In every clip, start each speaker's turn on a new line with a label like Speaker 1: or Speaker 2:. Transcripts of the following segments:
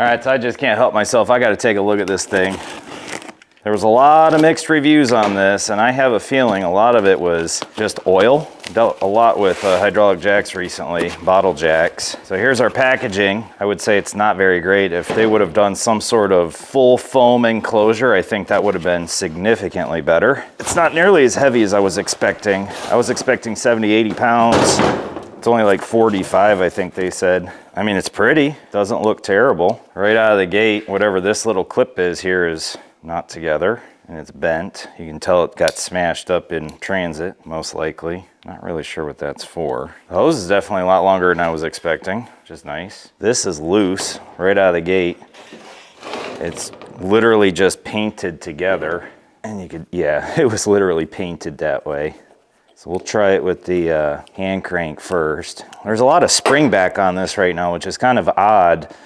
Speaker 1: All right, so I just can't help myself. I got to take a look at this thing. There was a lot of mixed reviews on this, and I have a feeling a lot of it was just oil. Dealt a lot with hydraulic jacks recently, bottle jacks. So here's our packaging. I would say it's not very great. If they would have done some sort of full foam enclosure, I think that would have been significantly better. It's not nearly as heavy as I was expecting. I was expecting 70, 80 pounds. It's only like 45, I think they said. I mean, it's pretty. Doesn't look terrible. Right out of the gate, whatever this little clip is here is not together, and it's bent. You can tell it got smashed up in transit, most likely. Not really sure what that's for. The hose is definitely a lot longer than I was expecting, which is nice. This is loose right out of the gate. It's literally just painted together. And you could, yeah, it was literally painted that way. So we'll try it with the hand crank first. There's a lot of spring back on this right now, which is kind of odd.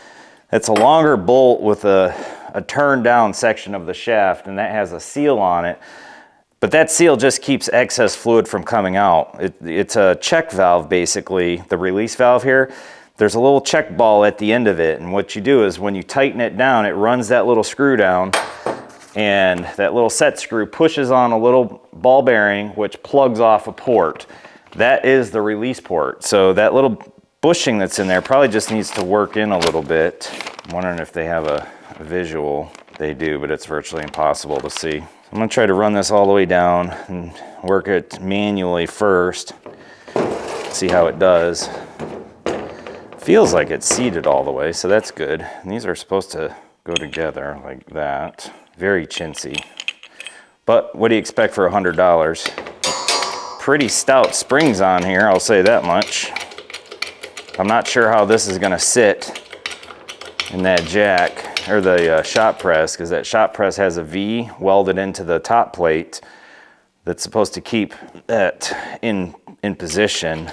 Speaker 1: It's a longer bolt with a turn down section of the shaft, and that has a seal on it. But that seal just keeps excess fluid from coming out. It's a check valve, basically, the release valve here. There's a little check ball at the end of it, and what you do is when you tighten it down, it runs that little screw down, and that little set screw pushes on a little ball bearing, which plugs off a port. That is the release port. So that little bushing that's in there probably just needs to work in a little bit. I'm wondering if they have a visual. They do, but it's virtually impossible to see. So I'm gonna try to run this all the way down and work it manually first. See how it does. Feels like it's seated all the way, so that's good. And these are supposed to go together like that. Very chintzy. But what do you expect for $100? Pretty stout springs on here, I'll say that much. I'm not sure how this is gonna sit in that jack, or the shop press, because that shop press has a V welded into the top plate that's supposed to keep that in position.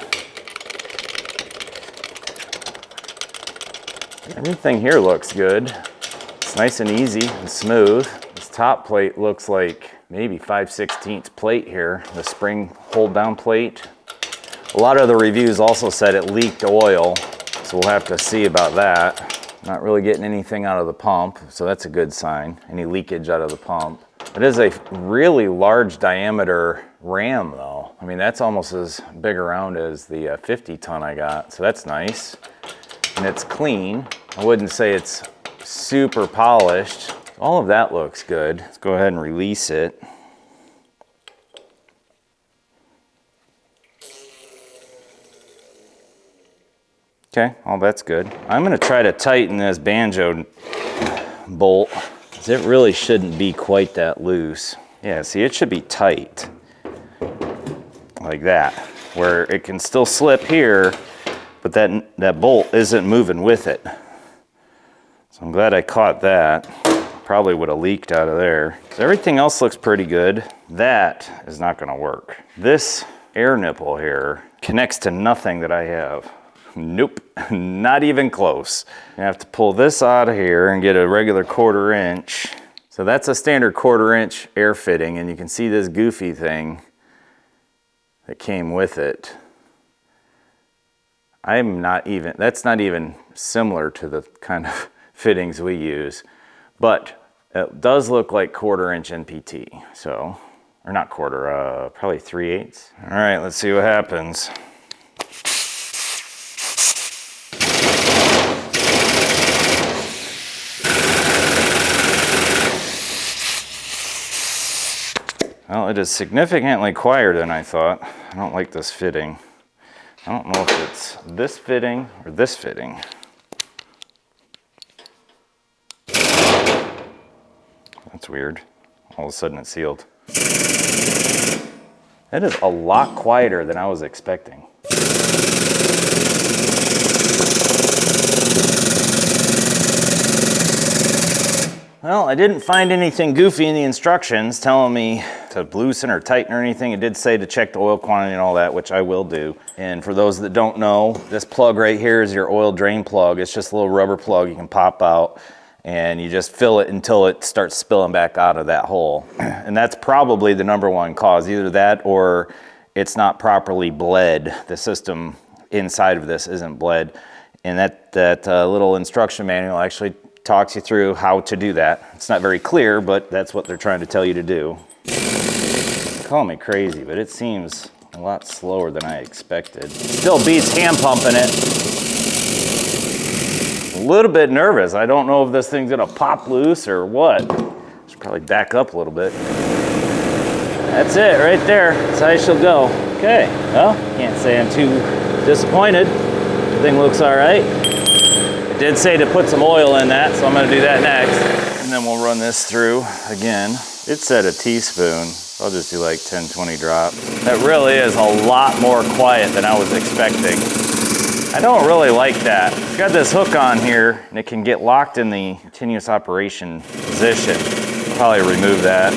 Speaker 1: Everything here looks good. It's nice and easy and smooth. This top plate looks like maybe 5/16 plate here, the spring hold down plate. A lot of the reviews also said it leaked oil, so we'll have to see about that. Not really getting anything out of the pump, so that's a good sign. Any leakage out of the pump. It is a really large diameter ram though. I mean, that's almost as big around as the 50 ton I got, so that's nice. And it's clean. I wouldn't say it's super polished. All of that looks good. Let's go ahead and release it. Okay, all that's good. I'm gonna try to tighten this banjo bolt, because it really shouldn't be quite that loose. Yeah, see, it should be tight, like that, where it can still slip here, but that bolt isn't moving with it. So I'm glad I caught that. Probably would have leaked out of there. So everything else looks pretty good. That is not gonna work. This air nipple here connects to nothing that I have. Nope, not even close. You have to pull this out of here and get a regular 1/4 inch. So that's a standard 1/4 inch air fitting, and you can see this goofy thing that came with it. That's not even similar to the kind of fittings we use, but it does look like 1/4 inch NPT. So, or not quarter, probably 3/8. All right, let's see what happens. Well, it is significantly quieter than I thought. I don't like this fitting. I don't know if it's this fitting or this fitting. That's weird. All of a sudden it sealed. That is a lot quieter than I was expecting. Well, I didn't find anything goofy in the instructions telling me to loosen or tighten or anything. It did say to check the oil quantity and all that, which I will do. And for those that don't know, this plug right here is your oil drain plug. It's just a little rubber plug you can pop out, and you just fill it until it starts spilling back out of that hole. And that's probably the #1 cause, either that or it's not properly bled. The system inside of this isn't bled. And that little instruction manual actually talks you through how to do that. It's not very clear, but that's what they're trying to tell you to do. Call me crazy, but it seems a lot slower than I expected. Still beats hand pumping it. A little bit nervous. I don't know if this thing's gonna pop loose or what. Should probably back up a little bit. That's it right there. That's how she'll go. Okay, well, can't say I'm too disappointed. The thing looks all right. It did say to put some oil in that, so I'm gonna do that next. And then we'll run this through again. It said a teaspoon. I'll just do like 10, 20 drops. That really is a lot more quiet than I was expecting. I don't really like that. It's got this hook on here and it can get locked in the continuous operation position. Probably remove that.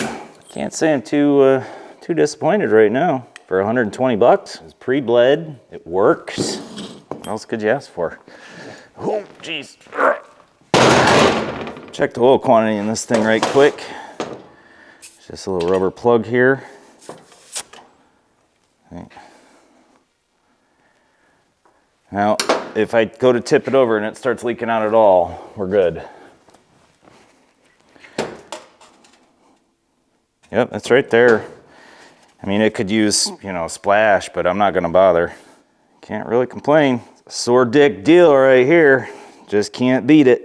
Speaker 1: Can't say I'm too disappointed right now. For 120 bucks, it's pre-bled, it works. What else could you ask for? Oh, jeez. Check the oil quantity in this thing right quick. Just a little rubber plug here. Okay. Now, if I go to tip it over and it starts leaking out at all, we're good. Yep, that's right there. I mean, it could use, you know, splash, but I'm not gonna bother. Can't really complain. Sore dick deal right here. Just can't beat it.